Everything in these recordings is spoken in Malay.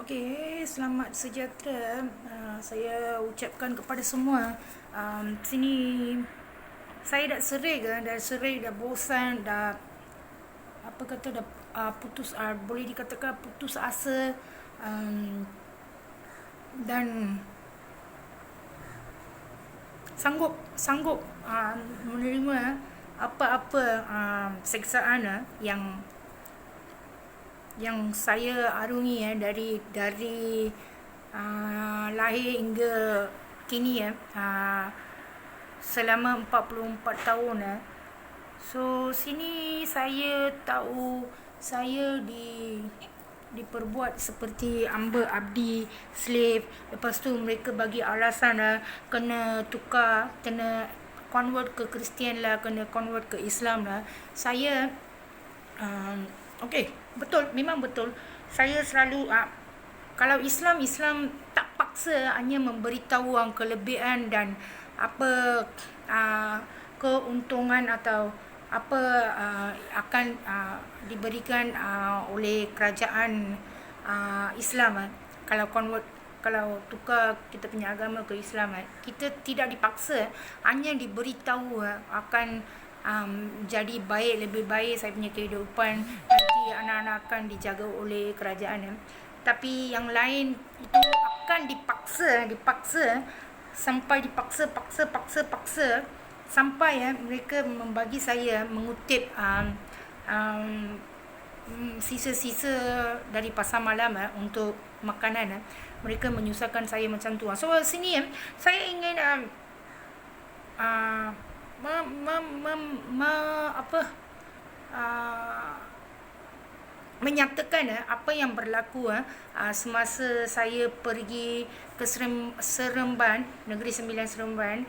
Okey, selamat sejahtera. Saya ucapkan kepada semua. Sini saya dah serik, dah bosan, dah apa kata dah putus, boleh dikatakan putus asa, dan sanggup menerima apa-apa seksaan yang saya arungi dari lahir hingga kini selama 44 tahun. So sini saya tahu saya diperbuat seperti hamba abdi, slave. Lepas tu mereka bagi alasan kena tukar, kena convert ke Kristian lah, kena convert ke Islam lah. Saya okey, betul, memang betul. Saya selalu kalau Islam tak paksa, hanya memberitahu kelebihan dan apa keuntungan atau apa akan diberikan oleh kerajaan Islam. Kalau tukar kita punya agama ke Islam, kita tidak dipaksa, hanya diberitahu akan jadi lebih baik saya punya kehidupan, nanti anak-anak akan dijaga oleh kerajaan. Tapi yang lain itu akan dipaksa sampai paksa sampai mereka membagi saya mengutip sisa-sisa dari pasar malam untuk makanan. Mereka menyusahkan saya macam tu. So sini saya ingin menyatakan apa yang berlaku semasa saya pergi ke Seremban, Negeri Sembilan Seremban,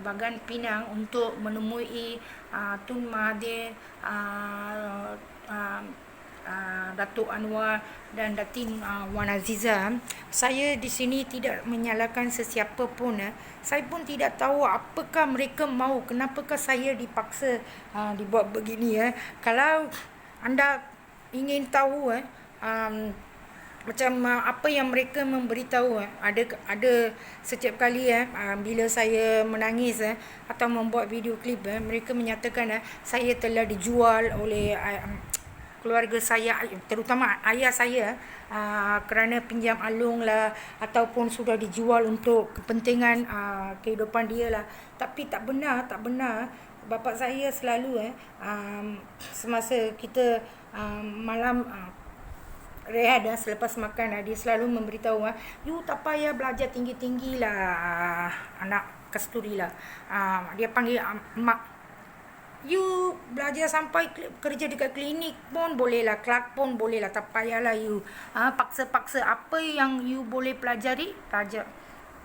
Bagan Pinang, untuk menemui Tun Mahathir, Datuk Anwar dan Datin Wan Aziza. Saya di sini tidak menyalahkan sesiapa pun. Saya pun tidak tahu apakah mereka mahu, kenapakah saya dipaksa dibuat begini. Kalau anda ingin tahu macam apa yang mereka memberitahu, ada setiap kali bila saya menangis atau membuat video klip, mereka menyatakan saya telah dijual oleh keluarga saya, terutama ayah saya, kerana pinjam alung lah, ataupun sudah dijual untuk kepentingan kehidupan dia lah. Tapi tak benar. Bapa saya selalu semasa kita malam rehat selepas makan, dia selalu memberitahu, you tak payah belajar tinggi-tinggi lah, anak kasturi lah. Dia panggil mak, you belajar sampai kerja dekat klinik pun boleh lah, clerk pun boleh lah, tak payahlah you paksa-paksa. Apa yang you boleh pelajari,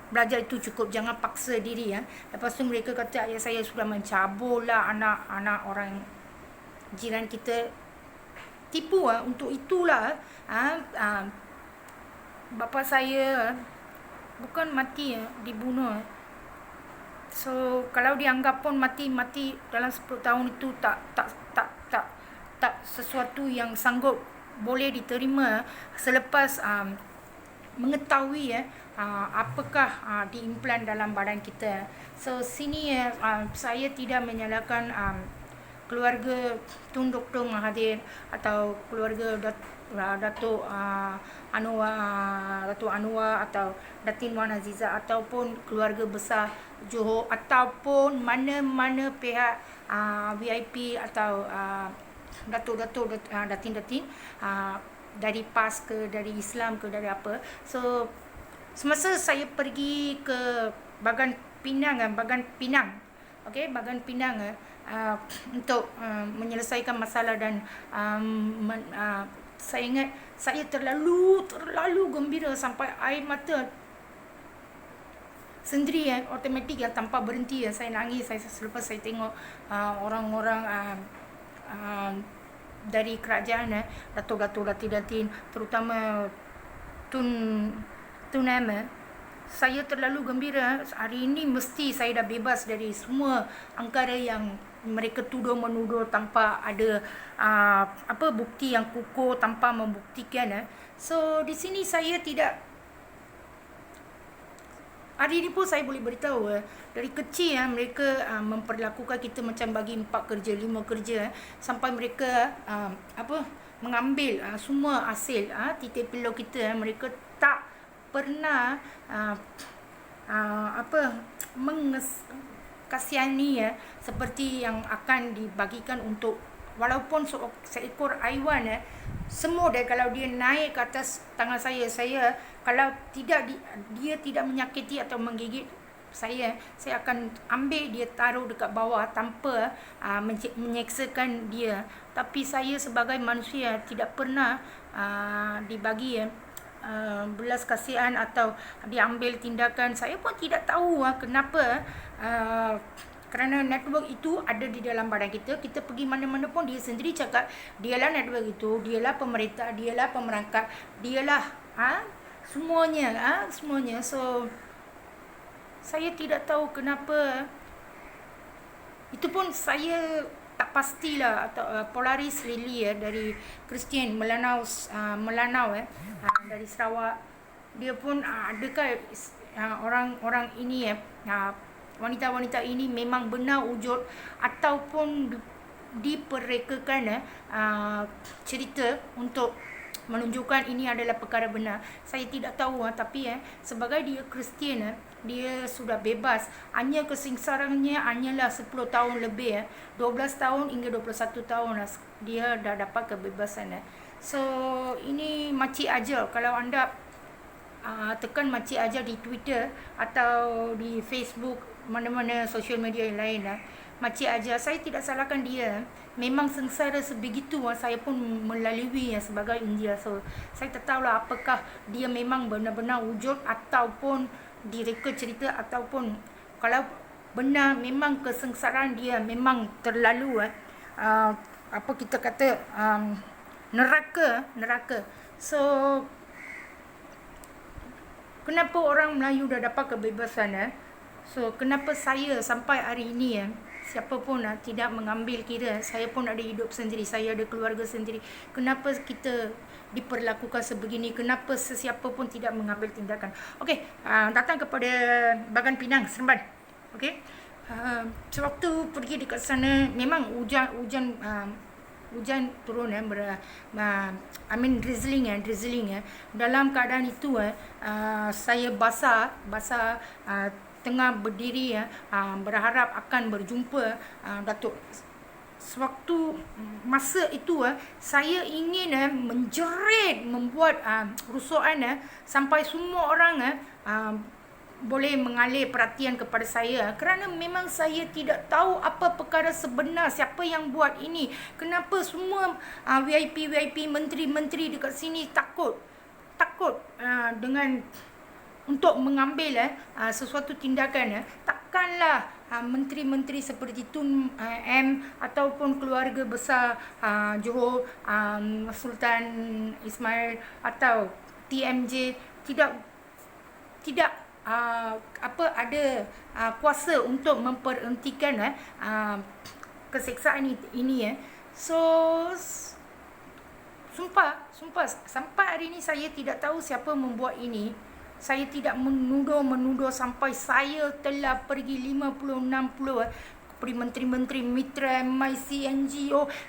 belajar itu cukup, jangan paksa diri. Lepas tu mereka kata ayah saya sudah mencabul lah anak-anak orang jiran kita, tipu untuk itulah bapa saya bukan mati, dibunuh. So kalau dianggap pun mati dalam 10 tahun itu tak sesuatu yang sanggup boleh diterima selepas mengetahui apakah diimplan dalam badan kita. So sini saya tidak menyalahkan keluarga Tun Dr. Mahathir atau keluarga Datuk Anwar atau Datin Wan Aziza, ataupun keluarga besar Johor, ataupun mana-mana pihak VIP atau datuk-datuk, datin-datin dari PAS ke, dari Islam ke, dari apa. So semasa saya pergi ke Bagan Pinang, Bagan Pinang untuk menyelesaikan masalah, dan saya ingat saya terlalu gembira sampai air mata sendiri automatik tanpa berhenti saya nangis. Selepas saya tengok orang-orang dari kerajaan, datuk-datuk, datin-datin, terutama Tun Emma, saya terlalu gembira. Hari ini mesti saya dah bebas dari semua angkara yang mereka tuduh menuduh tanpa ada bukti yang kukuh, tanpa membuktikan. So di sini saya tidak, hari ini pun saya boleh beritahu dari kecil mereka memperlakukan kita macam bagi 4 kerja, 5 kerja sampai mereka mengambil semua hasil titik pilau kita. Mereka tak pernah kasihani seperti yang akan dibagikan untuk, walaupun seekor haiwan semut kalau dia naik ke atas tangan saya kalau tidak dia tidak menyakiti atau menggigit saya akan ambil dia taruh dekat bawah tanpa menyeksakan dia. Tapi saya sebagai manusia tidak pernah dibagi belas kasihan atau diambil tindakan. Saya pun tidak tahu kenapa, kerana network itu ada di dalam badan kita. Kita pergi mana-mana pun dia sendiri cakap dialah network itu, dialah pemerintah, dialah pemerangkap, dialah semuanya. So saya tidak tahu kenapa. Itu pun saya tak pastilah, atau Polaris Lily dari Kristian Melanau dari Sarawak. Dia pun adakah orang ini wanita-wanita ini memang benar wujud ataupun diperrekakan cerita untuk menunjukkan ini adalah perkara benar. Saya tidak tahu, tapi sebagai dia Kristian, dia sudah bebas. Hanya kesengsaraannya hanyalah 10 tahun lebih 12 tahun hingga 21 tahun dia dah dapat kebebasan. So ini makcik aja. Kalau anda tekan makcik aja di Twitter atau di Facebook, mana-mana social media yang lain, makcik aja, saya tidak salahkan dia. Memang sengsara sebegitu saya pun melalui sebagai India. So saya tak tahulah apakah dia memang benar-benar wujud ataupun direka cerita, ataupun kalau benar memang kesengsaraan dia memang terlalu kita kata neraka. So kenapa orang Melayu dah dapat kebebasan? So kenapa saya sampai hari ini siapa pun tidak mengambil kira. Saya pun ada hidup sendiri, saya ada keluarga sendiri. Kenapa kita diperlakukan sebegini? Kenapa sesiapa pun tidak mengambil tindakan? Okey, datang kepada Bagan Pinang, Seremban. Okey, sewaktu pergi dekat sana memang hujan turun drizzling. Dalam keadaan itu saya basah tengah berdiri berharap akan berjumpa Datuk. Sewaktu masa itu saya ingin menjerit, membuat rusuhan sampai semua orang boleh mengalih perhatian kepada saya, kerana memang saya tidak tahu apa perkara sebenar, siapa yang buat ini. Kenapa semua VIP, menteri dekat sini takut dengan untuk mengambil sesuatu tindakan. Takkanlah menteri-menteri seperti Tun M ataupun keluarga besar Johor, Sultan Ismail atau TMJ tidak ada kuasa untuk memperhentikan keseksaan ini. So sumpah sampai hari ini saya tidak tahu siapa membuat ini. Saya tidak menuduh sampai saya telah pergi 50-60 kepada menteri-menteri mitra MIC,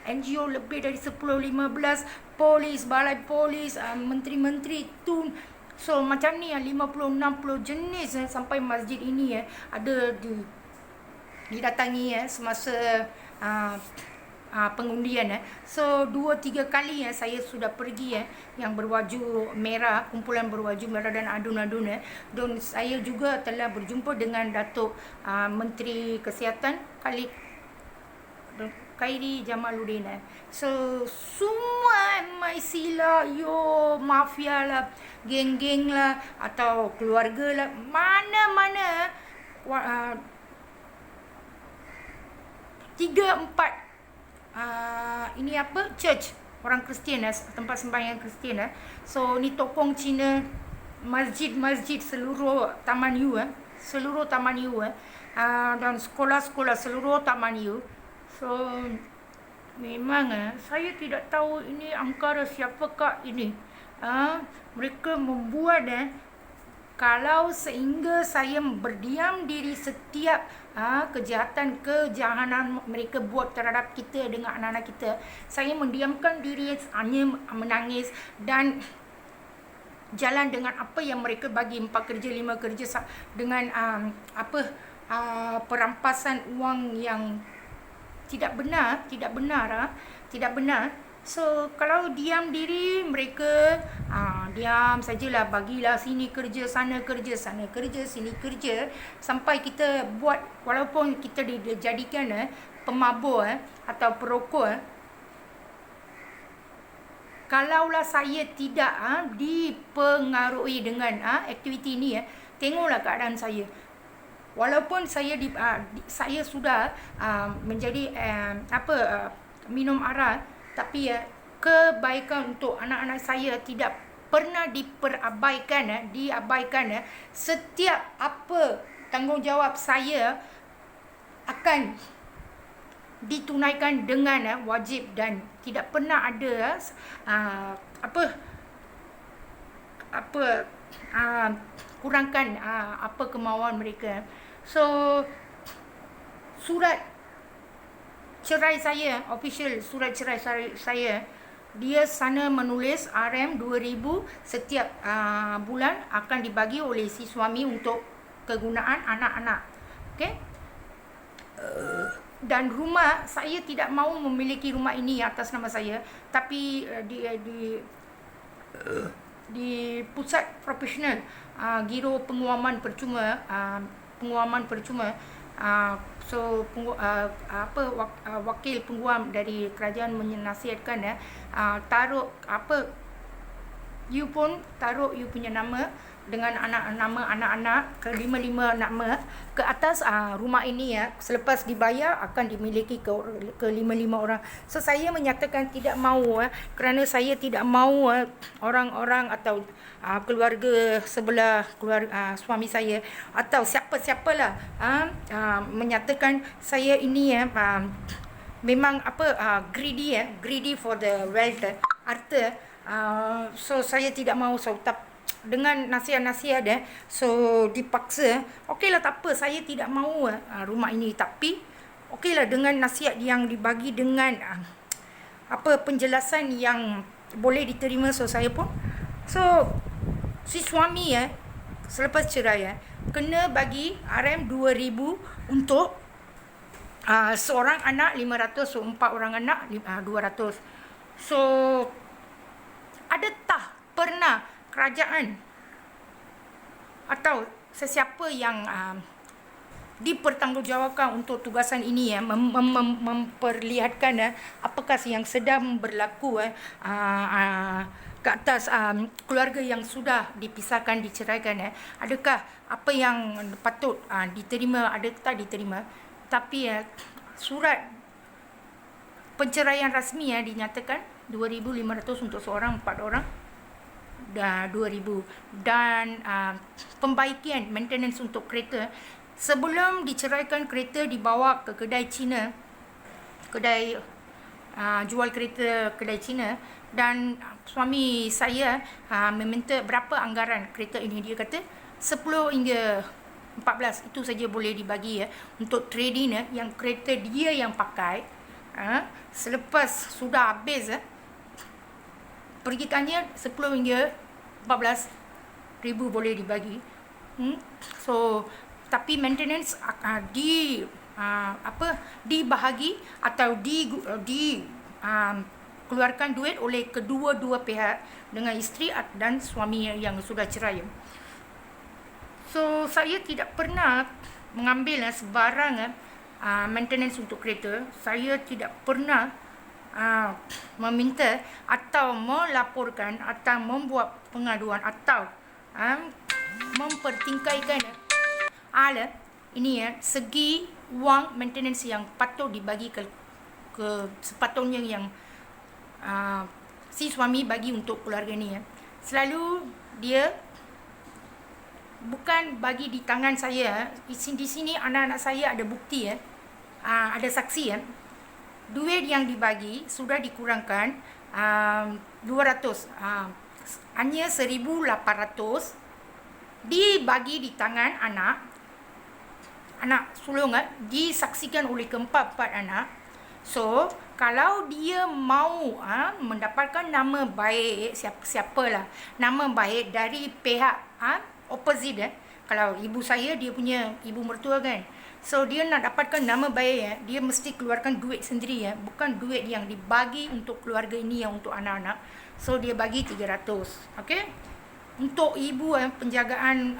NGO lebih dari 10-15, polis, balai polis, menteri-menteri Tun. So macam ni 50-60 jenis sampai masjid ini ada didatangi semasa pengundian. So 2-3 kali saya sudah pergi yang berwaju merah, kumpulan berwaju merah dan adun-adun. Dan saya juga telah berjumpa dengan Datuk Menteri Kesihatan Khairi Jamaluddin. So semua MIC lah, mafia lah, geng-geng lah, atau keluarga lah, mana-mana 3-4 ini church orang Kristian, tempat sembahyang Kristian. So ni tokong Cina, masjid seluruh Taman U, dan sekolah-sekolah seluruh Taman U. So memang saya tidak tahu ini angkara siapakah ini. Mereka membuat kalau sehingga saya berdiam diri setiap kejahanan mereka buat terhadap kita dengan anak-anak kita, saya mendiamkan diri hanya menangis dan jalan dengan apa yang mereka bagi, 4 kerja 5 kerja dengan perampasan uang yang tidak benar. So kalau diam diri mereka diam sajalah, bagilah sini kerja, sana kerja, sini kerja, sampai kita buat, walaupun kita dijadikan pemabuk atau perokok, kalaulah saya tidak dipengaruhi dengan aktiviti ini, tengoklah keadaan saya. Walaupun saya saya sudah menjadi minum arak, tapi kebaikan untuk anak-anak saya tidak pernah diabaikan. Setiap apa tanggungjawab saya akan ditunaikan dengan wajib dan tidak pernah ada kurangkan apa kemauan mereka. So surat cerai saya, official surat cerai saya, dia sana menulis RM2,000 setiap bulan akan dibagi oleh si suami untuk kegunaan anak-anak. Okey? Dan rumah, saya tidak mahu memiliki rumah ini atas nama saya, tapi di pusat profesional giro penguaman percuma, so wakil penguam dari kerajaan menasihatkan taruh you pun taruh you punya nama dengan nama anak-anak ke 5 nama ke atas rumah ini selepas dibayar akan dimiliki ke 5 orang. So saya menyatakan tidak mahu kerana saya tidak mahu orang-orang atau keluarga sebelah suami saya atau siapa-siapalah menyatakan saya ini memang greedy for the wealth, harta. So saya tidak mahu, dengan nasihat-nasihat so dipaksa, okeylah tak apa, saya tidak mahu rumah ini, tapi okeylah dengan nasihat yang dibagi dengan penjelasan yang boleh diterima. So saya pun, so si suami selepas cerai kena bagi RM2,000 untuk seorang anak 500, so 4 orang anak 200. So ada tak pernah kerajaan atau sesiapa yang dipertanggungjawabkan untuk tugasan ini memperlihatkan apakah yang sedang berlaku ke atas keluarga yang sudah dipisahkan, diceraikan, adakah apa yang patut diterima, adakah tak diterima. Tapi surat penceraian rasmi dinyatakan 2,500 untuk seorang, 4 orang 2,000. Dan pembaikian maintenance untuk kereta, sebelum diceraikan kereta dibawa ke kedai Cina, jual kereta kedai Cina, dan suami saya meminta berapa anggaran kereta ini. Dia kata 10 hingga 14 itu saja boleh dibagi untuk trading yang kereta dia yang pakai. Selepas sudah habis pergi tanya 10 hingga 14 ribu boleh dibagi. So tapi maintenance dibahagi atau keluarkan duit oleh kedua-dua pihak dengan isteri dan suami yang sudah cerai. So saya tidak pernah mengambil sebarang maintenance untuk kereta. Saya tidak pernah meminta atau melaporkan atau membuat pengaduan atau mempertingkaikan ini segi wang maintenance yang patut dibagi ke sepatutnya yang si suami bagi untuk keluarga ni. Selalu dia bukan bagi di tangan saya. Di sini anak-anak saya ada bukti, ada saksi duit yang dibagi sudah dikurangkan 200, hanya 1,800 dibagi di tangan anak sulung, disaksikan oleh keempat-empat anak. So kalau dia mau mendapatkan nama baik, siapalah nama baik dari pihak opposite, kalau ibu saya, dia punya ibu mertua kan, so dia nak dapatkan nama baik, dia mesti keluarkan duit sendiri, bukan duit yang dibagi untuk keluarga ini yang untuk anak-anak. So dia bagi 300. Okay, untuk ibu penjagaan,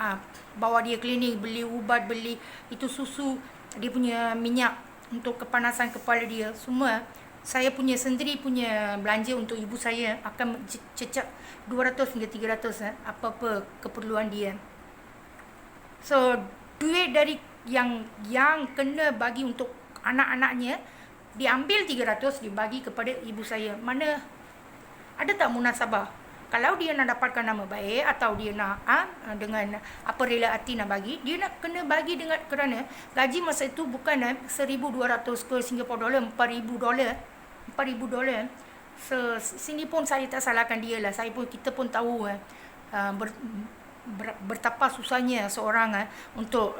bawa dia klinik, beli ubat, beli itu susu, dia punya minyak untuk kepanasan kepala dia, semua saya punya sendiri punya belanja untuk ibu saya, akan cecak 200 hingga 300 apa-apa keperluan dia. So duit dari yang kena bagi untuk anak-anaknya, diambil 300 dibagi kepada ibu saya. Mana ada tak munasabah? Kalau dia nak dapatkan nama baik, atau dia nak dengan apa rela hati nak bagi, dia nak kena bagi dengan, kerana gaji masa itu bukan 1,200 ke Singapore dolar, 4,000 dolar. 4,000 dolar. So sini pun saya tak salahkan dia lah. Kita pun tahu betapa susahnya seorang untuk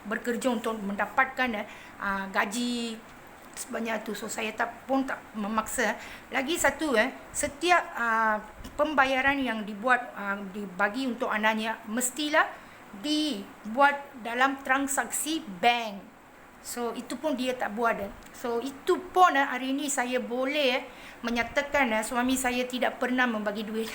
bekerja untuk mendapatkan gaji sebanyak itu. So saya tak memaksa. Lagi satu, setiap pembayaran yang dibagi untuk anaknya mestilah dibuat dalam transaksi bank. So itu pun dia tak buat. So itu pun hari ini saya boleh menyatakan suami saya tidak pernah membagi duit.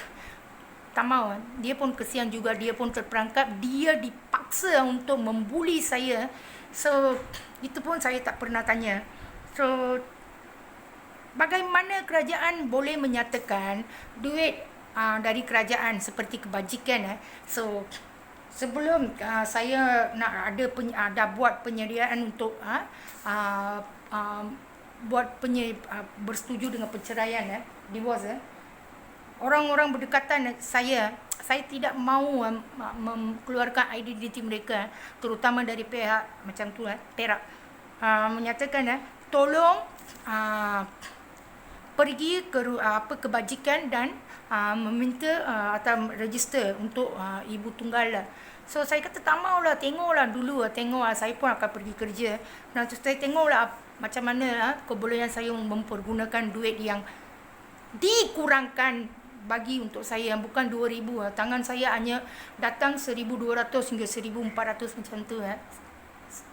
Tak mau. Dia pun kesian juga, dia pun terperangkap, dia dipaksa untuk membuli saya. So itu pun saya tak pernah tanya. So bagaimana kerajaan boleh menyatakan duit dari kerajaan seperti kebajikan? So sebelum saya nak ada buat penyediaan untuk bersetuju dengan perceraian, divorce, orang-orang berdekatan saya tidak mahu mengeluarkan identiti mereka, terutama dari pihak macam tu, Perak, menyatakan tolong pergi ke kebajikan dan meminta atau register untuk ibu tunggal. So saya kata tak maulah, tengoklah dulu, saya pun akan pergi kerja. Saya tengoklah macam mana kebolehan saya mempergunakan duit yang dikurangkan bagi untuk saya, bukan 2,000. Tangan saya hanya datang 1,200 hingga 1,400 macam tu.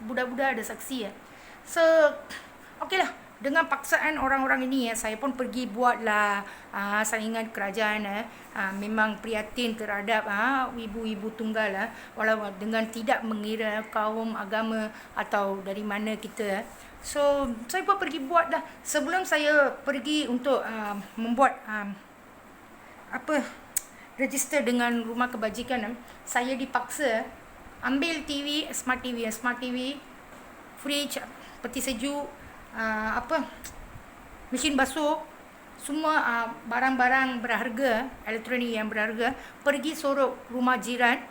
Budak-budak ada saksi. So okeylah, dengan paksaan orang-orang ini, saya pun pergi buatlah saingan kerajaan. Memang prihatin terhadap ibu-ibu tunggal, walau dengan tidak mengira kaum, agama atau dari mana kita. So saya pun pergi buatlah. Sebelum saya pergi untuk membuat register dengan rumah kebajikan, saya dipaksa ambil TV, smart TV, fridge, peti sejuk, mesin basuh, semua barang-barang berharga, elektronik yang berharga, pergi sorok rumah jiran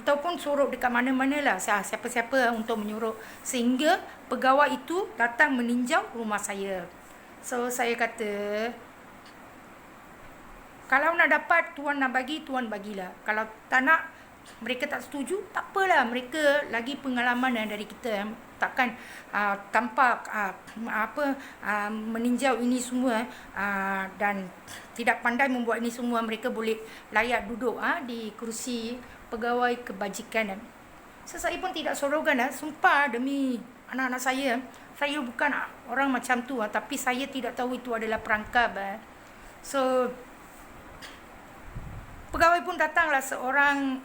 ataupun sorok dekat mana-mana lah, siapa-siapa untuk menyuruh, sehingga pegawai itu datang meninjau rumah saya. So saya kata, kalau nak dapat, tuan nak bagi, tuan bagilah. Kalau tak nak, mereka tak setuju, tak apalah, mereka lagi pengalaman dari kita. Takkan tanpa meninjau ini semua dan tidak pandai membuat ini semua, mereka boleh layak duduk di kursi pegawai kebajikan. So saya pun tidak sorogan, sumpah demi anak-anak saya bukan orang macam tu, tapi saya tidak tahu itu adalah perangkap. So pegawai pun datanglah seorang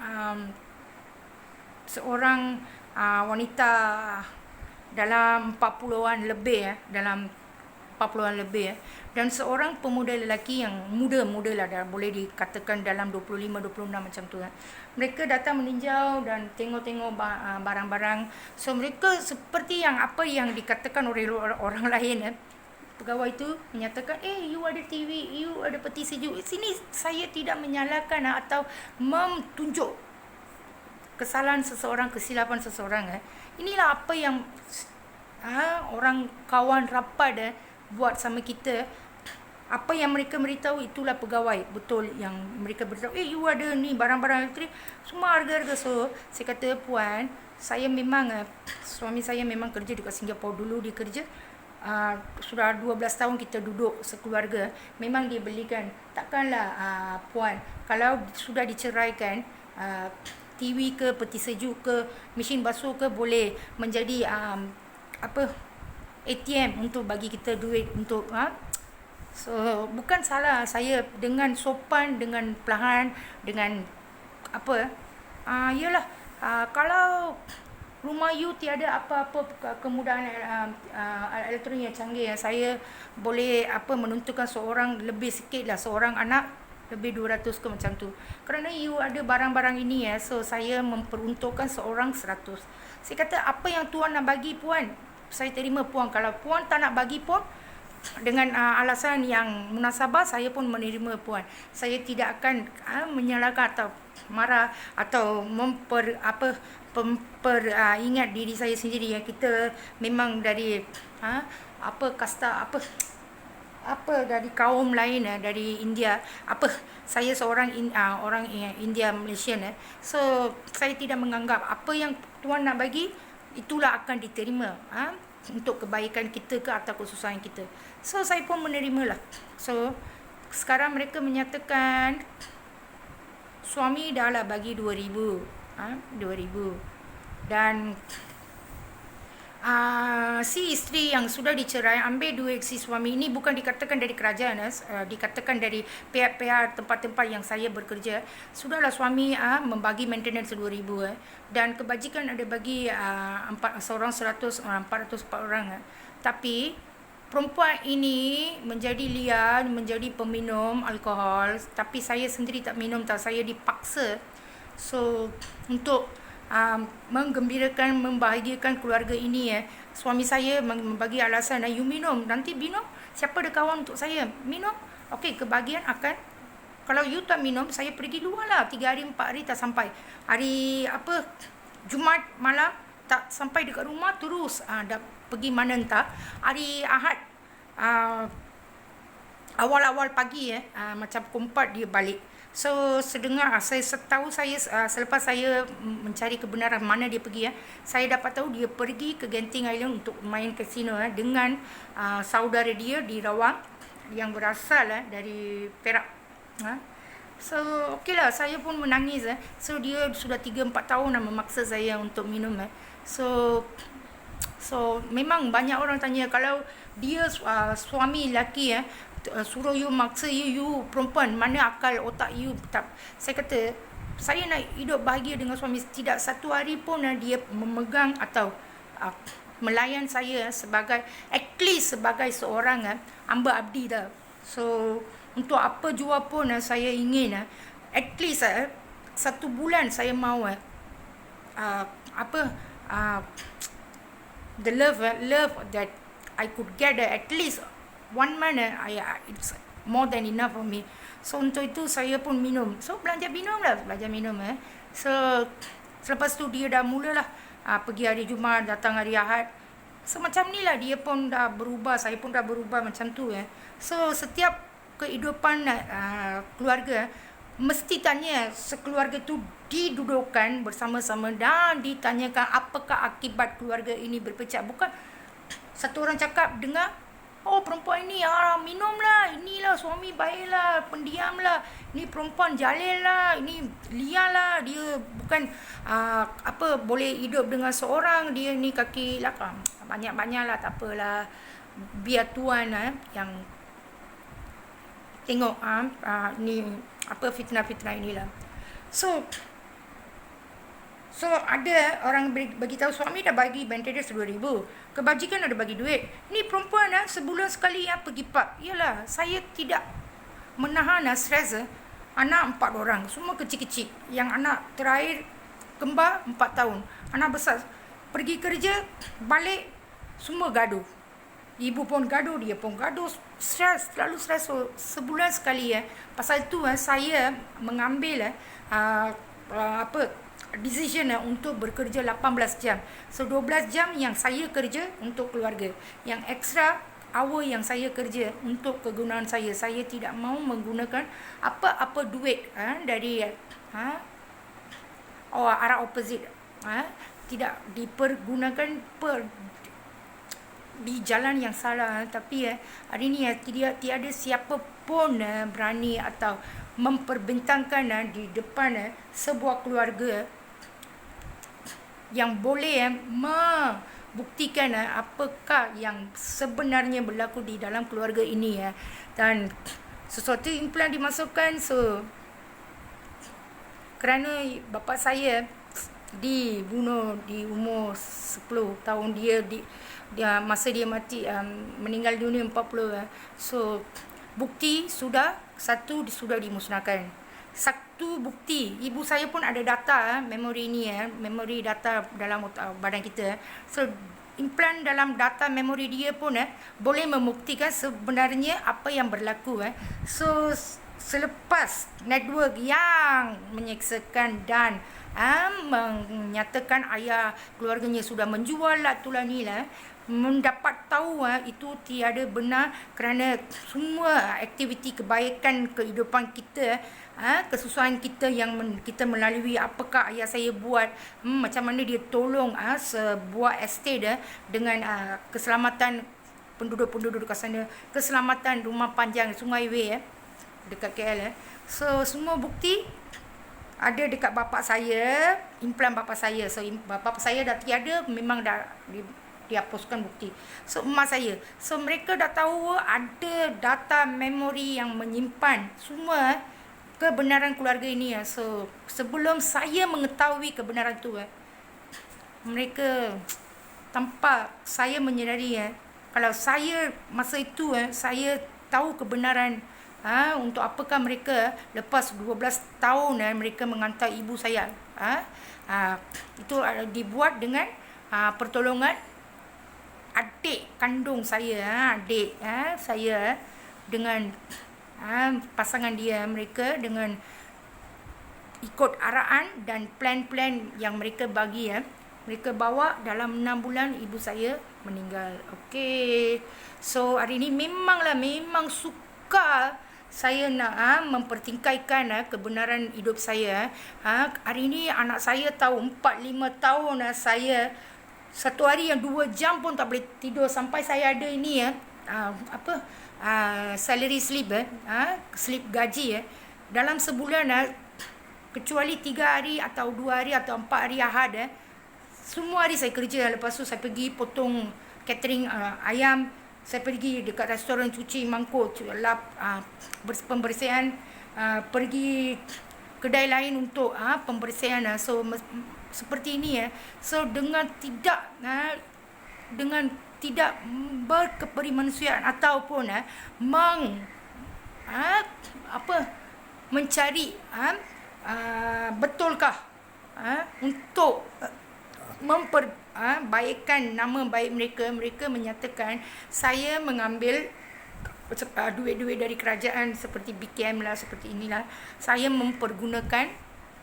wanita dalam 40-an lebih, dan seorang pemuda lelaki yang muda lah, boleh dikatakan dalam 25-26 macam tu. Mereka datang meninjau dan tengok-tengok barang-barang. So mereka seperti apa yang dikatakan oleh orang lain. Pegawai itu menyatakan, you ada TV, you ada peti sejuk. Sini saya tidak menyalahkan atau menunjuk kesalahan seseorang, kesilapan seseorang. Inilah apa yang orang kawan rapat buat sama kita, apa yang mereka beritahu itulah pegawai betul yang mereka beritahu, you ada ni barang-barang elektrik semua harga-harga. So saya kata, puan, saya memang suami saya memang kerja dekat Singapura dulu, dia kerja sudah 12 tahun kita duduk sekeluarga, memang dia belikan. Takkanlah puan, kalau sudah diceraikan, TV ke, peti sejuk ke, mesin basuh ke boleh menjadi ATM untuk bagi kita duit untuk so bukan salah saya dengan sopan, dengan perlahan, dengan yalah, kalau rumah you tiada apa-apa kemudahan elektronik yang canggih, saya boleh menentukan seorang lebih sikit lah, seorang anak lebih 200 ke macam tu. Kerana you ada barang-barang ini so saya memperuntukkan seorang 100. Saya kata, apa yang tuan nak bagi puan, saya terima puan. Kalau puan tak nak bagi pun, dengan alasan yang munasabah, saya pun menerima puan. Saya tidak akan menyalahkan atau marah atau ingat diri saya sendiri yang kita memang dari kasta dari kaum lain, dari India. Saya seorang orang India Malaysian. So saya tidak menganggap apa yang tuan nak bagi itulah akan diterima untuk kebaikan kita ke atau kesusahan kita. So saya pun menerima lah. So sekarang mereka menyatakan suami dah lah bagi 2,000 dan si isteri yang sudah dicerai ambil duit si suami. Ini bukan dikatakan dari kerajaan, dikatakan dari pihak-pihak tempat-tempat yang saya bekerja. Sudahlah suami membagi maintenance 2,000 dan kebajikan ada bagi seorang 100 orang, 404 orang. Tapi perempuan ini menjadi liar, menjadi peminum alkohol. Tapi saya sendiri tak minum tau, saya dipaksa. So untuk menggembirakan, membahagiakan keluarga ini, suami saya membagi alasan, you minum, nanti minum, siapa ada kawan untuk saya minum, okey, kebahagiaan akan, kalau you tak minum, saya pergi luar lah 3 hari 4 hari tak sampai, hari Jumaat malam tak sampai dekat rumah, terus dah pergi mana entah, hari Ahad awal-awal pagi macam pukul 4 dia balik. So sedengar setahu saya, selepas saya mencari kebenaran mana dia pergi, saya dapat tahu dia pergi ke Genting Island untuk main kasino dengan saudara dia di Rawang yang berasal dari Perak. So okeylah, saya pun menangis. So dia sudah 3-4 tahun dah memaksa saya untuk minum. So memang banyak orang tanya, kalau dia suami lelaki suruh you, maksa you perempuan, mana akal otak you tak. Saya kata, saya nak hidup bahagia dengan suami. Tidak satu hari pun dia memegang atau melayan saya sebagai, at least sebagai seorang hamba abdi dah. So untuk apa jua pun saya ingin at least 1 bulan saya mahu the love that I could get, at least 1 month, it's more than enough for me. So untuk itu saya pun minum. So belajar minum. So selepas tu dia dah mulalah pergi hari Jumaat, datang hari Ahad. So macam ni lah dia pun dah berubah, saya pun dah berubah macam tu. So setiap kehidupan keluarga mesti tanya, sekeluarga tu didudukkan bersama-sama dan ditanyakan apakah akibat keluarga ini berpecah. Bukan satu orang cakap, dengar, oh perempuan ini minumlah, inilah suami baiklah, pendiamlah, ini perempuan jalil lah, ini liar lah, dia bukan boleh hidup dengan seorang, dia ni kaki lakam. Banyak-banyak lah, tak apalah, biar tuan yang tengok ni fitnah-fitnah inilah. So ada orang beritahu suami dah bagi maintenance 2,000, kebajikan ada bagi duit. Ni perempuan sebulan sekali pergi pub. Yalah, saya tidak menahan stres. Anak 4 orang, semua kecil-kecil. Yang anak terakhir kembar 4 tahun. Anak besar pergi kerja, balik semua gaduh. Ibu pun gaduh, dia pun gaduh. Stres, terlalu stres. So, sebulan sekali pasal itu saya mengambil decision untuk bekerja 18 jam. So 12 jam yang saya kerja untuk keluarga, yang ekstra hour yang saya kerja untuk kegunaan saya. Saya tidak mau menggunakan apa-apa duit dari arah opposite. Tidak dipergunakan di jalan yang salah. Tapi hari ni tiada siapa pun berani atau memperbentangkan di depan sebuah keluarga yang boleh membuktikan apakah yang sebenarnya berlaku di dalam keluarga ini. Dan sesuatu implan dimasukkan, so kerana bapa saya dibunuh di umur 10 tahun. Dia masa dia mati, meninggal dunia 40. So bukti sudah dimusnahkan. Satu bukti, ibu saya pun ada data memori ni, memori data dalam badan kita. So implan dalam data memori dia pun boleh membuktikan sebenarnya apa yang berlaku. So selepas network yang menyeksakan dan menyatakan ayah keluarganya sudah menjual tulang ni, mendapat tahu itu tiada benar, kerana semua aktiviti kebaikan kehidupan kita, kesusahan kita yang kita melalui, apakah ayah saya buat, macam mana dia tolong sebuah estate dengan keselamatan penduduk-penduduk kat sana, keselamatan rumah panjang Sungai Way dekat KL. So semua bukti ada dekat bapa saya, implan bapa saya. So bapa saya dah tiada, memang dah dihapuskan bukti. So emak saya, so mereka dah tahu ada data memori yang menyimpan semua kebenaran keluarga ini. So sebelum saya mengetahui kebenaran tu, mereka tanpa saya menyedari, kalau saya masa itu saya tahu kebenaran, untuk apakah mereka lepas 12 tahun mereka mengantar ibu saya. Itu dibuat dengan pertolongan adik kandung saya, adik saya dengan pasangan dia. Mereka dengan ikut arahan dan plan-plan yang mereka bagi, mereka bawa dalam 6 bulan ibu saya meninggal. Okey. So hari ni memang suka saya nak mempertingkaikan kebenaran hidup saya. Hari ni anak saya tahu 4-5 tahun saya satu hari yang 2 jam pun tak boleh tidur, sampai saya ada ini salary slip, slip gaji dalam sebulan, kecuali 3 hari atau 2 hari atau 4 hari Ahad, semua hari saya kerja. Lepas tu saya pergi potong catering ayam, saya pergi dekat restoran cuci mangkuk, lap pembersihan, pergi kedai lain untuk pembersihan. So seperti ini so dengan tidak berkeperimanusiaan ataupun mencari betulkah untuk memperbaikkan nama baik mereka menyatakan saya mengambil duit-duit dari kerajaan seperti BKM lah, seperti inilah, saya mempergunakan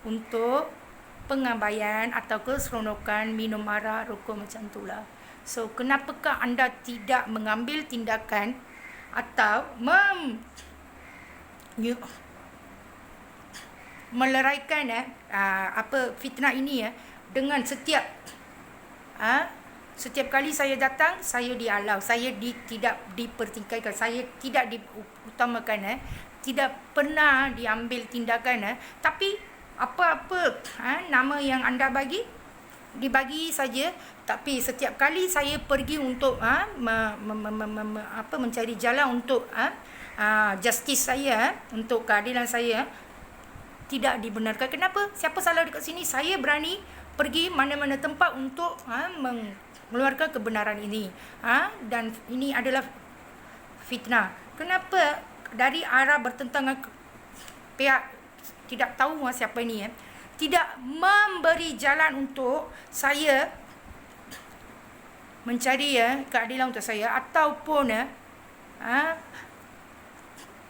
untuk pengabaian atau keseronokan, minum arak, rokok, macam itulah. So kenapakah anda tidak mengambil tindakan atau meleraikan fitnah ini dengan setiap kali saya datang, saya dialau, saya tidak dipertingkaikan, saya tidak diutamakan, tidak pernah diambil tindakan. Tapi apa-apa nama yang anda dibagi saja. Tapi setiap kali saya pergi untuk mencari jalan untuk justice saya, untuk keadilan saya, tidak dibenarkan. Kenapa? Siapa salah dekat sini? Saya berani pergi mana-mana tempat untuk mengeluarkan kebenaran ini. Dan ini adalah fitnah. Kenapa dari arah bertentangan pihak tidak tahu siapa ini tidak memberi jalan untuk saya mencari keadilan untuk saya, ataupun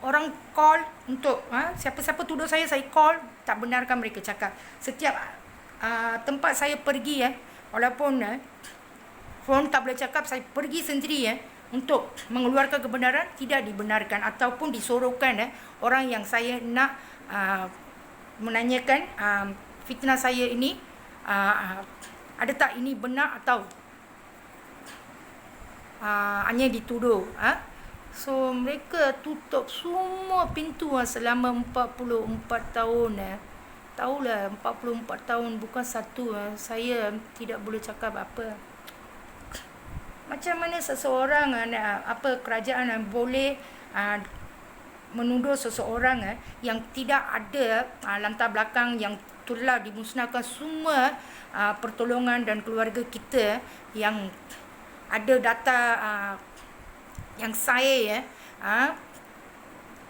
orang call untuk siapa-siapa tuduh saya call, tak benarkan mereka cakap. Setiap tempat saya pergi, walaupun phone tak boleh cakap, saya pergi sendiri untuk mengeluarkan kebenaran tidak dibenarkan ataupun disorokkan orang yang saya nak menanyakan fitnah saya ini ada tak ini benar atau hanya dituduh. So mereka tutup semua pintu selama 44 tahun. Tahulah 44 tahun bukan satu. Saya tidak boleh cakap apa. Macam mana seseorang kerajaan boleh menuduh seseorang yang tidak ada latar belakang, yang telah dimusnahkan semua pertolongan dan keluarga kita yang ada data yang saya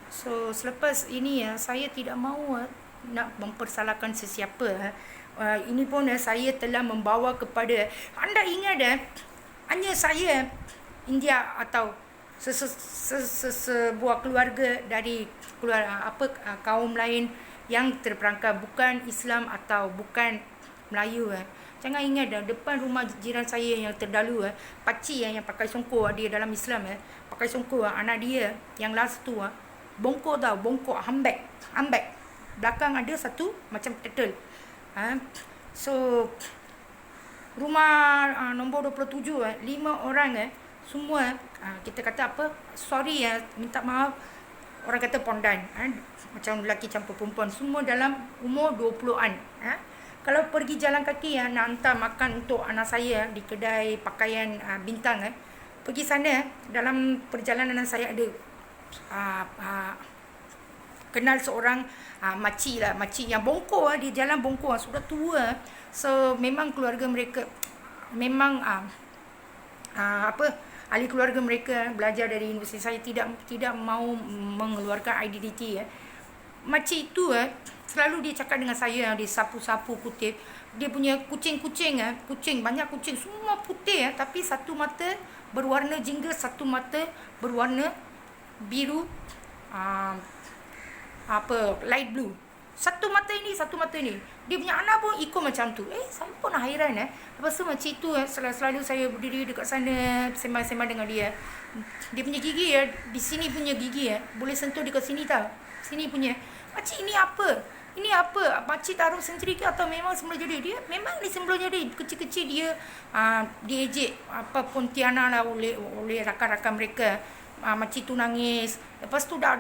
so selepas ini saya tidak mahu nak mempersalahkan sesiapa. Ini pun saya telah membawa kepada anda ingat hanya saya India atau sebuah keluarga dari kaum lain yang terperangkap, bukan Islam atau bukan Melayu. Jangan ingat depan rumah jiran saya yang terdahulu pakcik yang pakai songkok, dia dalam Islam pakai songkok, anak dia yang last tu bongkok hambek belakang ada satu macam turtle. So rumah nombor 27 5 orang semua kita kata apa, sorry minta maaf, orang kata pondan, macam lelaki campur perempuan, semua dalam umur 20-an. Kalau pergi jalan kaki nak hantar makan untuk anak saya di kedai pakaian bintang, pergi sana, dalam perjalanan saya ada kenal seorang makcik yang bongkok, dia jalan bongkok, sudah tua. So memang keluarga mereka memang ahli keluarga mereka belajar dari universiti. Saya tidak mahu mengeluarkan identiti. Makcik itu selalu dia cakap dengan saya, dia sapu-sapu kutip. Dia punya kucing banyak kucing, semua putih tapi satu mata berwarna jingga, satu mata berwarna biru light blue. Satu mata ini. Dia punya anak pun ikut macam tu. Saya pun hairan. Lepas tu makcik tu selalu saya berdiri dekat sana sembang-sembang dengan dia. Dia punya gigi di sini punya gigi boleh sentuh dekat sini tau. Sini punya. Makcik ini apa? Makcik taruh sendiri ke atau memang semula jadi? Dia memang ni semula jadi. Kecil-kecil dia diejek apapun Tiana lah oleh rakan-rakan mereka. Makcik tu nangis. Lepas tu dah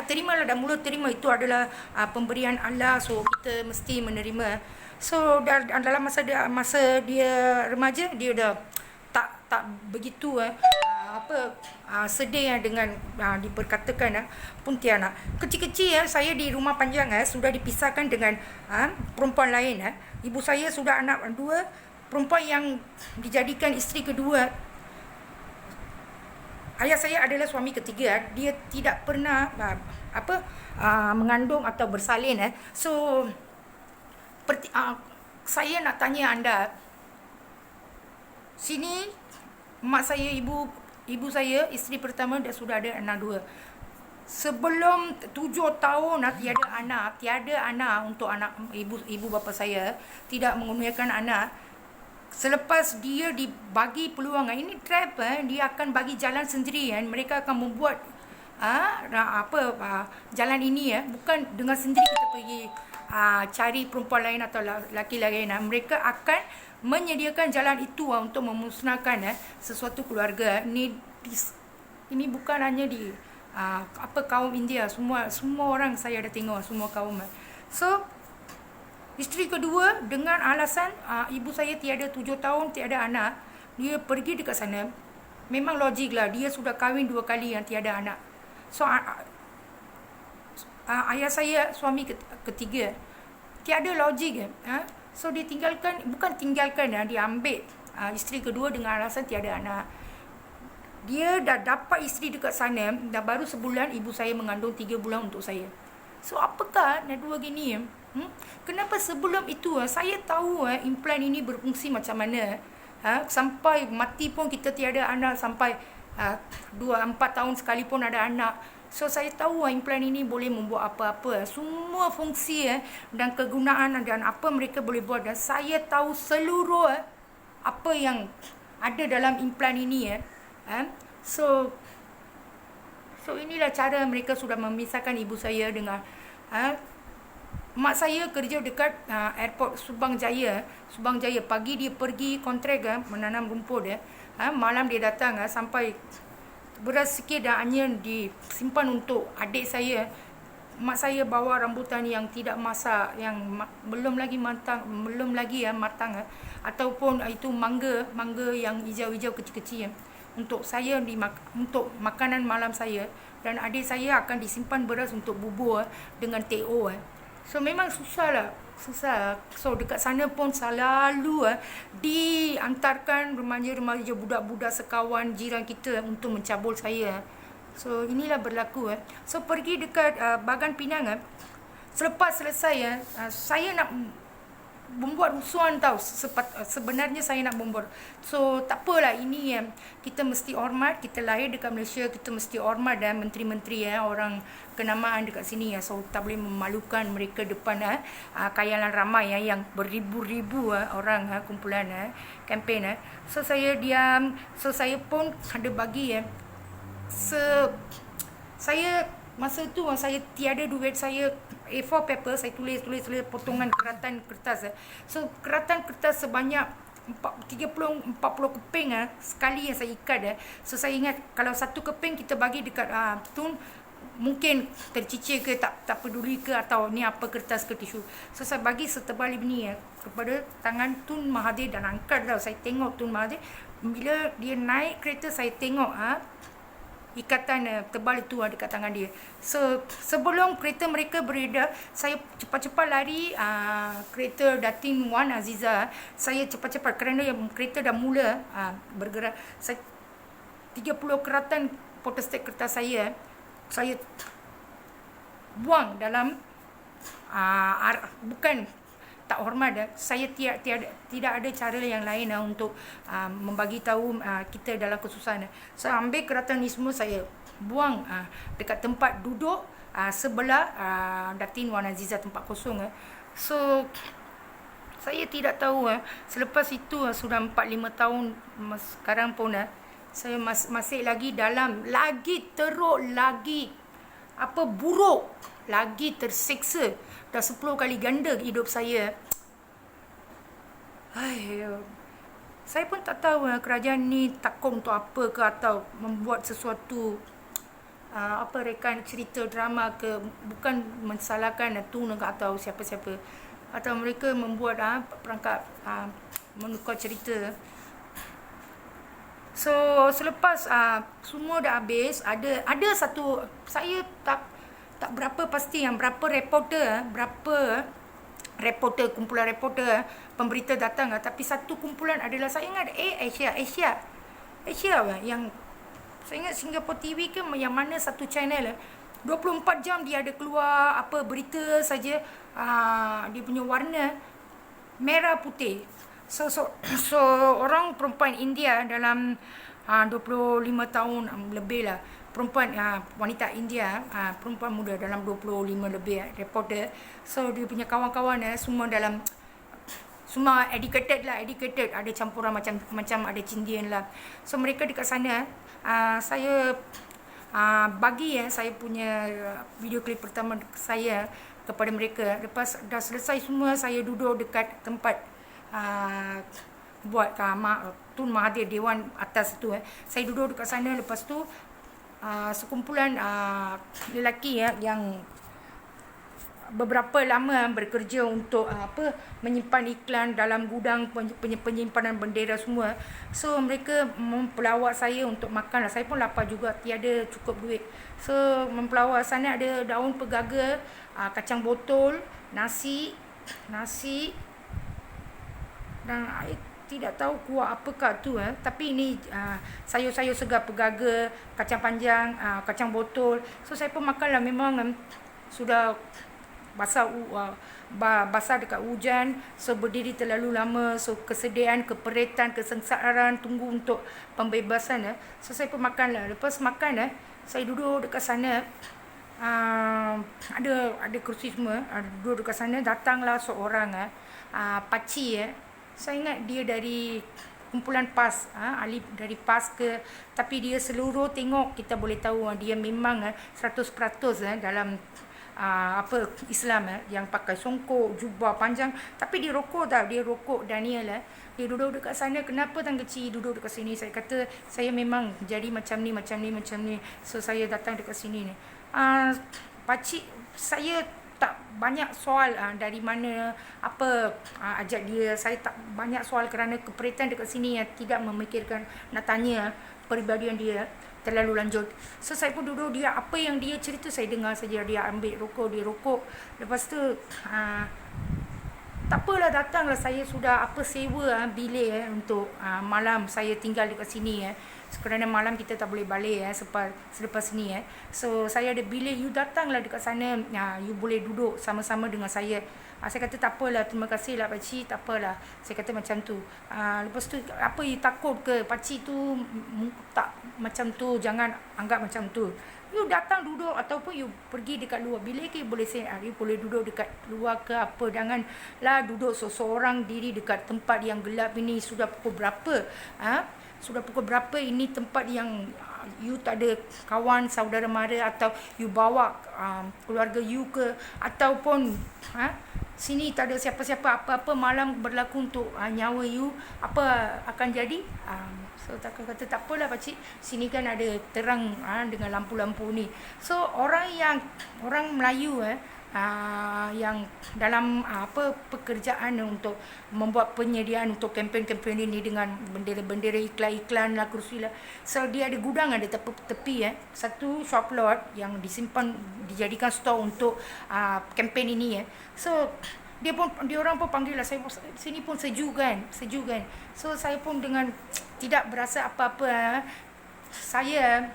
terimalah, dah mula terima itu adalah pemberian Allah, so kita mesti menerima. So dalam masa dia remaja, dia dah tak begitu sedih dengan diperkatakan Pontianak. Kecil-kecil saya di rumah panjang sudah dipisahkan dengan perempuan lain. Ibu saya sudah anak 2, perempuan yang dijadikan isteri kedua. Ayah saya adalah suami ketiga. Dia tidak pernah mengandung atau bersalin. So saya nak tanya anda, sini mak saya, ibu saya, isteri pertama dah sudah ada anak 2. Sebelum 7 tahun tiada anak untuk anak ibu bapa saya, tidak mengurniakan anak. Selepas dia dibagi peluang, ini trap, dia akan bagi jalan sendiri. Mereka akan membuat jalan ini bukan dengan sendiri kita pergi cari perempuan lain atau lelaki lain. Mereka akan menyediakan jalan itu untuk memusnahkan sesuatu keluarga. Ini bukan hanya di kaum India, semua orang saya dah tengok, semua kaum. So isteri kedua dengan alasan ibu saya tiada 7 tahun, tiada anak, dia pergi dekat sana. Memang logik lah, dia sudah kahwin 2 kali yang tiada anak. So ayah saya suami ketiga, tiada logik. So dia bukan tinggalkan, dia ambil isteri kedua dengan alasan tiada anak. Dia dah dapat isteri dekat sana, dah baru sebulan ibu saya mengandung 3 bulan untuk saya. So apakah nak dua gini? Kenapa sebelum itu saya tahu implan ini berfungsi macam mana? Sampai mati pun kita tiada anak, sampai 2-4 tahun sekali pun ada anak. So saya tahu implan ini boleh membuat apa-apa, semua fungsi dan kegunaan dan apa mereka boleh buat. Dan saya tahu seluruh apa yang ada dalam implan ini ya. So inilah cara mereka sudah memisahkan ibu saya dengan mak saya kerja dekat airport Subang Jaya. Pagi dia pergi kontrak menanam rumput malam dia datang sampai beras sikit dan onion disimpan untuk adik saya. Mak saya bawa rambutan yang tidak masak, yang belum lagi matang, matang ataupun itu mangga yang hijau-hijau kecil-kecil untuk saya untuk makanan malam saya, dan adik saya akan disimpan beras untuk bubur dengan teh-o. So memang susah. So dekat sana pun selalu diantarkan remaja-remaja, budak-budak sekawan jiran kita untuk mencabul saya. So inilah berlaku. So pergi dekat Bagan Pinang. Selepas selesai saya nak membuat rusuhan tau. Sebenarnya saya nak membuat. So tak apalah, ini kita mesti hormat. Kita lahir dekat Malaysia, kita mesti hormat dan menteri-menteri orang kenamaan dekat sini. So tak boleh memalukan mereka depan kayalan ramai yang beribu-ribu orang kumpulan kempen. So saya diam. So saya pun ada bagi saya masa tu saya tiada duit, saya A4 paper, saya tulis potongan keratan kertas. So keratan kertas sebanyak 30-40 keping sekali yang saya ikat. So saya ingat kalau satu keping kita bagi dekat Tun, mungkin tercicir ke, tak peduli ke, atau ni apa kertas ke tisu. So saya bagi setebal ini kepada tangan Tun Mahathir dan angkat tau. Saya tengok Tun Mahathir, bila dia naik kereta saya tengok ikatan tebal itu dekat tangan dia. So sebelum kereta mereka beredar, saya cepat-cepat lari kereta Datin Wan Aziza. Saya cepat-cepat kerana kereta dah mula bergerak. Saya 30 keratan photostat kertas saya buang dalam bukan tak hormat. Saya tidak ada cara yang lain untuk membagi tahu kita dalam kesusahan. Saya ambil keratan ni semua, saya buang dekat tempat duduk sebelah Datin Wan Aziza, tempat kosong. So saya tidak tahu selepas itu sudah 4-5 tahun sekarang pun saya masih lagi dalam, lagi teruk, lagi buruk, lagi tersiksa. Dah 10 kali ganda hidup saya. Saya pun tak tahu kerajaan ni takut untuk apa ke, atau membuat sesuatu rekan cerita drama ke, bukan mensalahkan Tun atau siapa-siapa, atau mereka membuat perangkap menukar cerita. So selepas semua dah habis, ada satu, saya tak berapa pasti yang berapa reporter, kumpulan reporter, pemberita datang, tapi satu kumpulan adalah, saya ingat Asia yang saya ingat Singapore TV ke yang mana satu channel 24 jam dia ada keluar berita saja, dia punya warna merah putih. So orang perempuan India dalam 25 tahun lebih lah, perempuan wanita India, perempuan muda dalam 25 lebih reporter. So dia punya kawan-kawan semua educated, ada campuran macam ada Cindian lah. So mereka dekat sana, saya bagi saya punya video klip pertama saya kepada mereka. Lepas dah selesai semua, saya duduk dekat tempat buat Tun Mahathir, Dewan atas tu. Saya duduk dekat sana. Lepas tu sekumpulan lelaki yang beberapa lama bekerja untuk menyimpan iklan dalam gudang penyimpanan bendera semua. So mereka mempelawak saya untuk makan. Saya pun lapar juga, tiada cukup duit. So mempelawak sana, ada daun pegaga, kacang botol, nasi dan tidak tahu kuah apakah tu tapi ini sayur-sayur segar, pegaga, kacang panjang, kacang botol. So saya pun makanlah. Memang sudah basah dekat hujan, so berdiri terlalu lama, so kesedihan, keperitan, kesengsaraan tunggu untuk pembebasan. So saya pun makanlah. Lepas makan saya duduk dekat sana, ada kerusi semua, duduk dekat sana. Datanglah seorang pakcik. Saya ingat dia dari kumpulan PAS, ahli dari PAS ke, tapi dia seluruh tengok kita boleh tahu dia memang 100% dalam apa Islam yang pakai songkok, jubah panjang, tapi dia rokok tau, dia rokok Daniel dia duduk dekat sana. Kenapa Tan Kecil duduk dekat sini? Saya kata saya memang jadi macam ni, so saya datang dekat sini ni. Pakcik saya tak banyak soal dari mana apa ajak dia. Saya tak banyak soal kerana keperluan dekat sini tidak memikirkan nak tanya peribadian dia terlalu lanjut. So saya pun duduk, dia apa yang dia cerita saya dengar saja. Dia ambil rokok, dia rokok. Lepas tu tak apalah, datanglah, saya sudah sewa bilik untuk malam saya tinggal dekat sini kerana malam kita tak boleh balik selepas ni so saya ada bilik, you datanglah dekat sana, you boleh duduk sama-sama dengan saya. Saya kata tak apalah, terima kasih lah pakcik, tak apalah, saya kata macam tu. Lepas tu apa you takut ke pakcik tu tak macam tu, jangan anggap macam tu. You datang duduk ataupun you pergi dekat luar bilik ke, you boleh you boleh duduk dekat luar ke apa. Janganlah duduk seorang diri dekat tempat yang gelap ini. Sudah pukul berapa? Sudah pukul berapa? Ini tempat yang you tak ada kawan, saudara mara, atau you bawa keluarga you ke, ataupun sini tak ada siapa-siapa, apa-apa malam berlaku untuk nyawa you, apa akan jadi? So tak kata tak apalah pakcik, sini kan ada terang dengan lampu-lampu ni. So orang Melayu yang dalam pekerjaan untuk membuat penyediaan untuk kempen-kempen ini dengan bendera-bendera, iklan-iklan lah, kursi lah. So dia ada gudang, ada tepi satu shop lot yang disimpan, dijadikan store untuk kempen ini So dia orang pun panggil lah saya, sini pun sejuk kan. So saya pun dengan tidak berasa apa-apa. Saya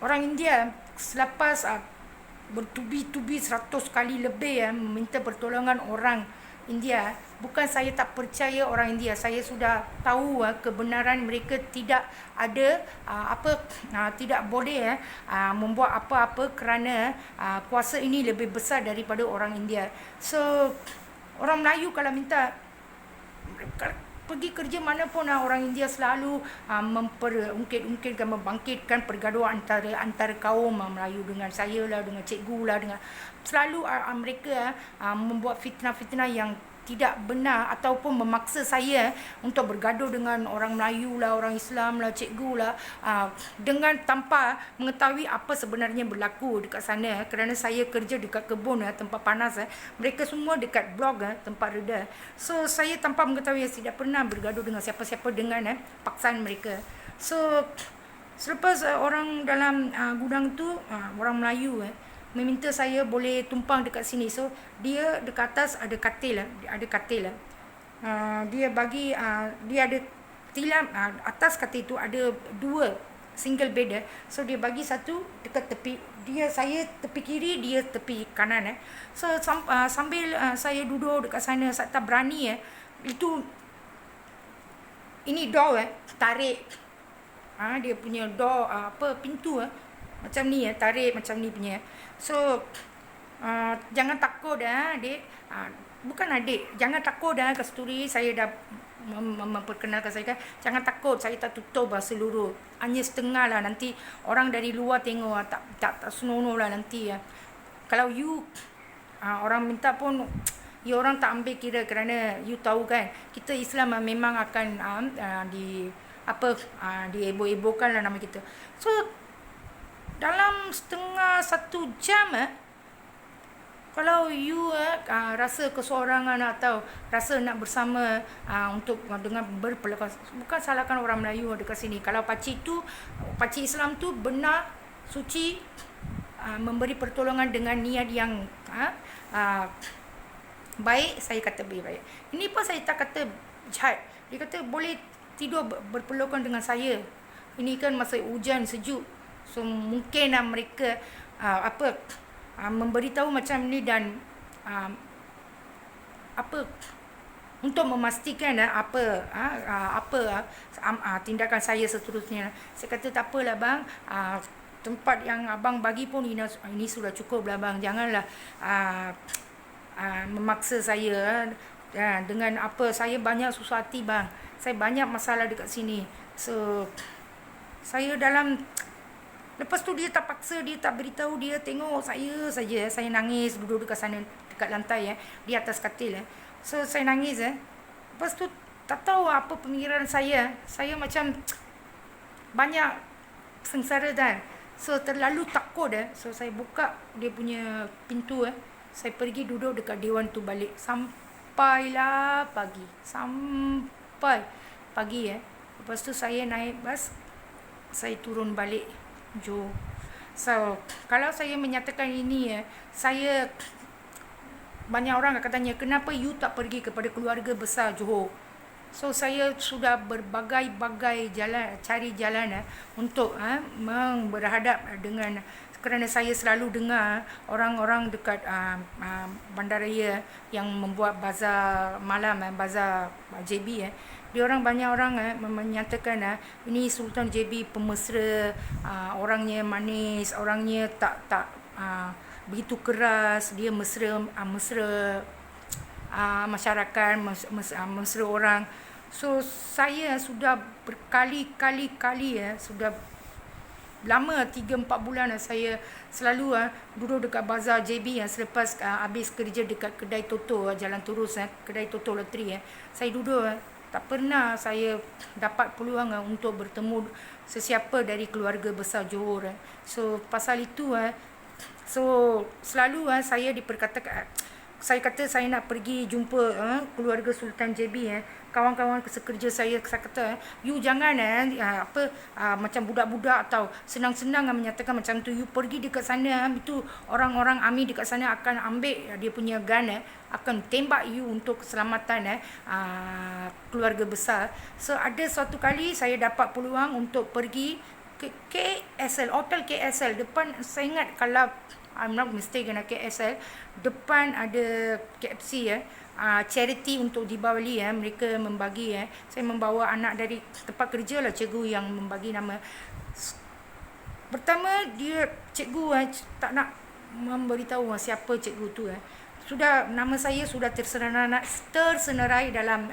orang India selepas bertubi-tubi 100 kali lebih meminta pertolongan orang India. Bukan saya tak percaya orang India, saya sudah tahu kebenaran mereka tidak ada tidak boleh membuat apa-apa kerana kuasa ini lebih besar daripada orang India. So orang Melayu kalau minta pergi kerja mana pun orang India selalu memperungkit-ungkitkan, membangkitkan pergaduhan antara kaum Melayu dengan saya lah, dengan cikgu lah, dengan selalu mereka membuat fitnah-fitnah yang tidak benar ataupun memaksa saya untuk bergaduh dengan orang Melayu lah, orang Islam lah, cikgu lah, dengan tanpa mengetahui apa sebenarnya berlaku dekat sana. Kerana saya kerja dekat kebun tempat panas, mereka semua dekat blok tempat reda. So saya tanpa mengetahui, saya tidak pernah bergaduh dengan siapa-siapa dengan paksaan mereka. So selepas orang dalam gudang tu, orang Melayu meminta saya boleh tumpang dekat sini. So dia dekat atas ada katil dia bagi dia ada tilam, atas katil tu ada 2 single bed so dia bagi satu dekat tepi saya tepi kiri, dia tepi kanan so sambil saya duduk dekat sana, saya tak berani itu ini door tarik dia punya door pintu macam ni tarik macam ni punya. So jangan takut adik, bukan adik, jangan takut Kasturi, saya dah memperkenalkan saya kan, jangan takut, saya tak tutup seluruh, hanya setengah lah, nanti orang dari luar tengok tak senonoh lah nanti kalau you orang minta pun you orang tak ambil kira, kerana you tahu kan kita Islam memang akan diebo-ebokan lah nama kita. So dalam setengah 1 jam kalau you rasa keseorangan atau rasa nak bersama untuk dengan berpelakon, bukan salahkan orang Melayu dekat sini. Kalau pakcik Islam tu benar suci, memberi pertolongan dengan niat yang baik, saya kata baik. Ini pun saya tak kata jahat. Dia kata boleh tidur berpelukan dengan saya. Ini kan masa hujan sejuk. So mungkin mereka memberitahu macam ni dan untuk memastikan tindakan saya seterusnya. Saya kata tak apalah bang, tempat yang abang bagi pun ini sudah cukup lah bang, janganlah memaksa saya dengan apa, saya banyak susah hati bang. Saya banyak masalah dekat sini. So saya dalam, lepas tu dia tak paksa, dia tak beritahu, dia tengok saya saja. Saya nangis duduk dekat sana, dekat lantai di atas katil. So saya nangis. Lepas tu tak tahu apa pemikiran saya. Saya macam banyak sengsara dah. So terlalu takut. So saya buka dia punya pintu. Saya pergi duduk dekat dewan tu balik. Sampailah pagi. Sampai pagi. Lepas tu saya naik bas. Saya turun balik Johor. So kalau saya menyatakan ini, saya, banyak orang akan tanya, kenapa you tak pergi kepada keluarga besar Johor? So saya sudah berbagai-bagai jalan, cari jalan untuk berhadap dengan, kerana saya selalu dengar orang-orang dekat bandaraya yang membuat bazar malam, bazar JB, diorang banyak orang menyatakan ini Sultan JB pemesra, orangnya manis, orangnya tak begitu keras, dia mesra masyarakat, mesra orang. So saya sudah berkali-kali sudah lama 3-4 bulan saya selalu duduk dekat bazar JB selepas habis kerja dekat kedai Toto Jalan Turus, kedai Toto Loteri. Saya duduk, tak pernah saya dapat peluang untuk bertemu sesiapa dari keluarga besar Johor. So pasal itu so selalu saya diperkatakan, saya kata saya nak pergi jumpa keluarga Sultan JB. Kawan-kawan sekerja saya kata, you jangan macam budak-budak atau senang-senang menyatakan macam tu. You pergi dekat sana, itu orang-orang army dekat sana akan ambil dia punya gun, akan tembak you untuk keselamatan keluarga besar. So ada suatu kali saya dapat peluang untuk pergi ke KSL, Hotel KSL depan, saya ingat kalau I'm not mistaken, KSL depan ada KFC charity untuk Deepavali. Mereka membagi, saya membawa anak dari tempat kerja lah, cikgu yang membagi nama. Pertama dia cikgu tak nak memberitahu siapa cikgu tu. Sudah nama saya sudah tersenarai dalam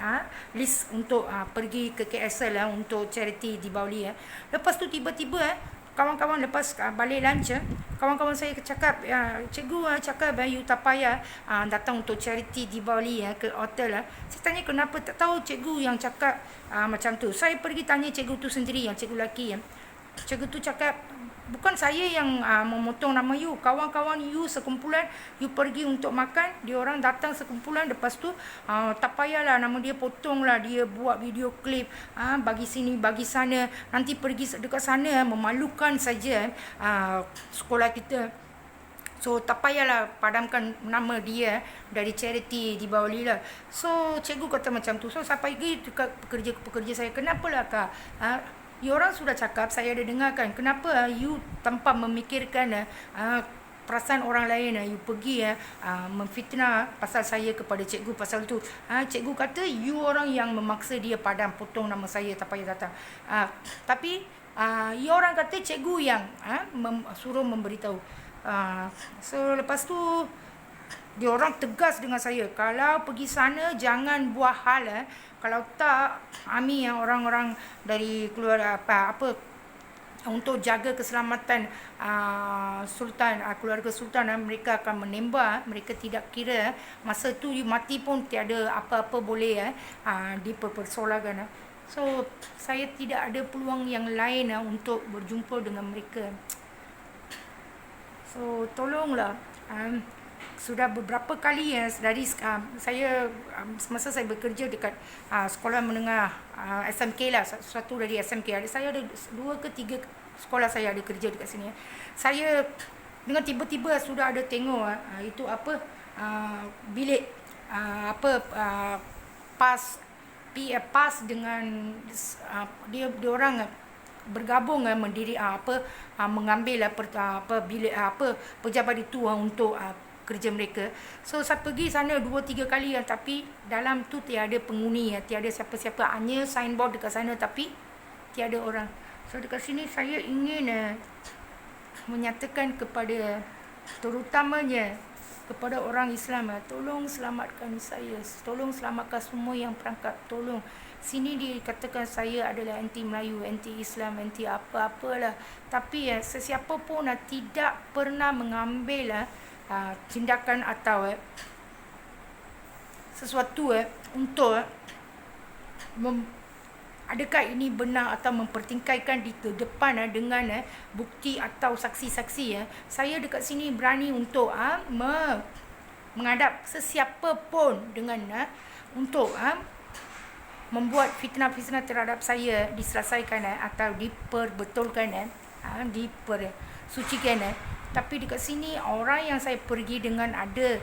list untuk pergi ke KSL untuk charity Deepavali. Lepas tu tiba-tiba kawan-kawan lepas balik lunch, kawan-kawan saya cakap, cikgu cakap you tak payah datang untuk charity Deepavali ke hotel. Saya tanya kenapa, tak tahu cikgu yang cakap macam tu. Saya pergi tanya cikgu tu sendiri, yang cikgu lelaki. Cikgu tu cakap, bukan saya yang memotong nama you, kawan-kawan you sekumpulan, you pergi untuk makan, dia orang datang sekumpulan, lepas tu tak payahlah nama dia potong lah, dia buat video klip bagi sini bagi sana, nanti pergi dekat sana memalukan saja sekolah kita. So tak payahlah padamkan nama dia dari charity Deepavali lah. So cikgu kata macam tu. So saya pergi dekat pekerja saya, kenapalah kak, you orang sudah cakap, saya ada dengarkan, kenapa you tanpa memikirkan perasaan orang lain, you pergi memfitnah pasal saya kepada cikgu pasal tu. Cikgu kata you orang yang memaksa dia padam, potong nama saya, tak payah datang. Tapi you orang kata cikgu yang suruh memberitahu. So lepas tu dia orang tegas dengan saya, kalau pergi sana jangan buat hal kalau tak AMI orang-orang dari keluar apa untuk jaga keselamatan Sultan, keluarga Sultan, mereka akan menembak. Mereka tidak kira masa tu you mati pun tiada apa-apa boleh dipersoalkan. So saya tidak ada peluang yang lain untuk berjumpa dengan mereka. So tolonglah, sudah beberapa kali dari saya semasa saya bekerja dekat sekolah menengah SMK lah, satu dari SMK, saya ada 2 ke 3 sekolah saya ada kerja dekat sini. Saya dengan tiba-tiba sudah ada tengok itu apa bilik pas dengan dia orang bergabung mendiri mengambil bilik pejabat itu untuk kerja mereka. So saya pergi sana 2-3 kali tapi dalam tu tiada penghuni, tiada siapa-siapa, hanya signboard dekat sana tapi tiada orang. So dekat sini saya ingin menyatakan kepada terutamanya kepada orang Islam, tolong selamatkan saya, tolong selamatkan semua yang perangkap, tolong. Sini dikatakan saya adalah anti Melayu, anti Islam, anti apa-apalah. Tapi sesiapa pun tidak pernah mengambil tindakan atau sesuatu untuk adakah ini benar atau mempertingkaikan di depan dengan bukti atau saksi-saksi. Saya dekat sini berani untuk menghadap sesiapa pun dengan untuk membuat fitnah-fitnah terhadap saya diselesaikan atau diperbetulkan, dipersucikan. Tapi dekat sini orang yang saya pergi dengan ada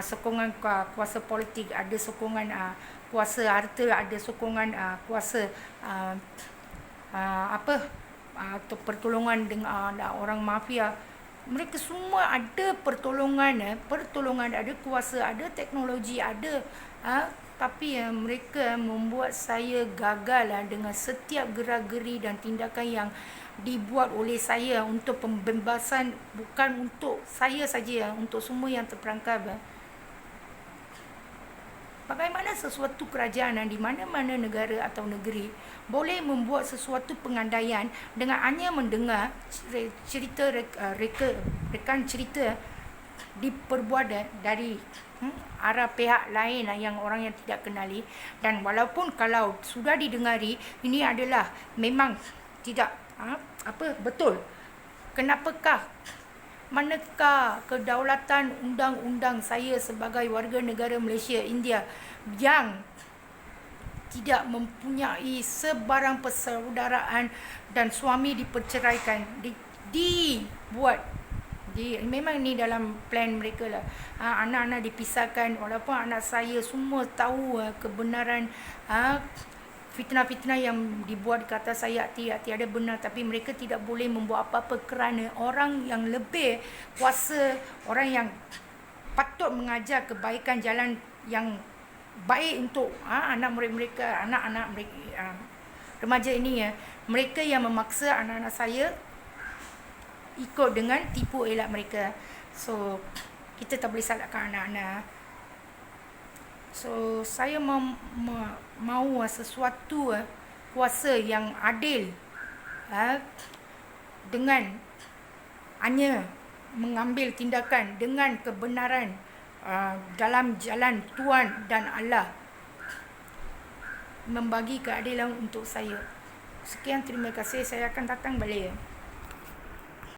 sokongan kuasa politik, ada sokongan kuasa harta, ada sokongan kuasa atau pertolongan dengan orang mafia. Mereka semua ada pertolongan, ada kuasa, ada teknologi, ada tapi mereka membuat saya gagal dengan setiap gerak-geri dan tindakan yang dibuat oleh saya untuk pembebasan, bukan untuk saya saja, untuk semua yang terperangkap. Bagaimana sesuatu kerajaan di mana-mana negara atau negeri boleh membuat sesuatu pengandaian dengan hanya mendengar cerita rekan cerita diperbuat dari arah pihak lain yang orang yang tidak kenali. Dan walaupun kalau sudah didengari ini adalah memang tidak betul, kenapakah, manakah kedaulatan undang-undang saya sebagai warga negara Malaysia India yang tidak mempunyai sebarang persaudaraan dan suami diperceraikan dibuat memang ni dalam plan mereka lah. Anak-anak dipisahkan, walaupun anak saya semua tahu kebenaran fitnah-fitnah yang dibuat ke atas saya tiada benar, tapi mereka tidak boleh membuat apa-apa kerana orang yang lebih kuasa, orang yang patut mengajar kebaikan jalan yang baik untuk anak mereka, anak-anak mereka, remaja ini mereka yang memaksa anak-anak saya ikut dengan tipu elak mereka. So kita tak boleh salahkan anak-anak. So saya mahu sesuatu kuasa yang adil dengan hanya mengambil tindakan dengan kebenaran dalam jalan Tuhan dan Allah membagi keadilan untuk saya. Sekian, terima kasih. Saya akan datang balik.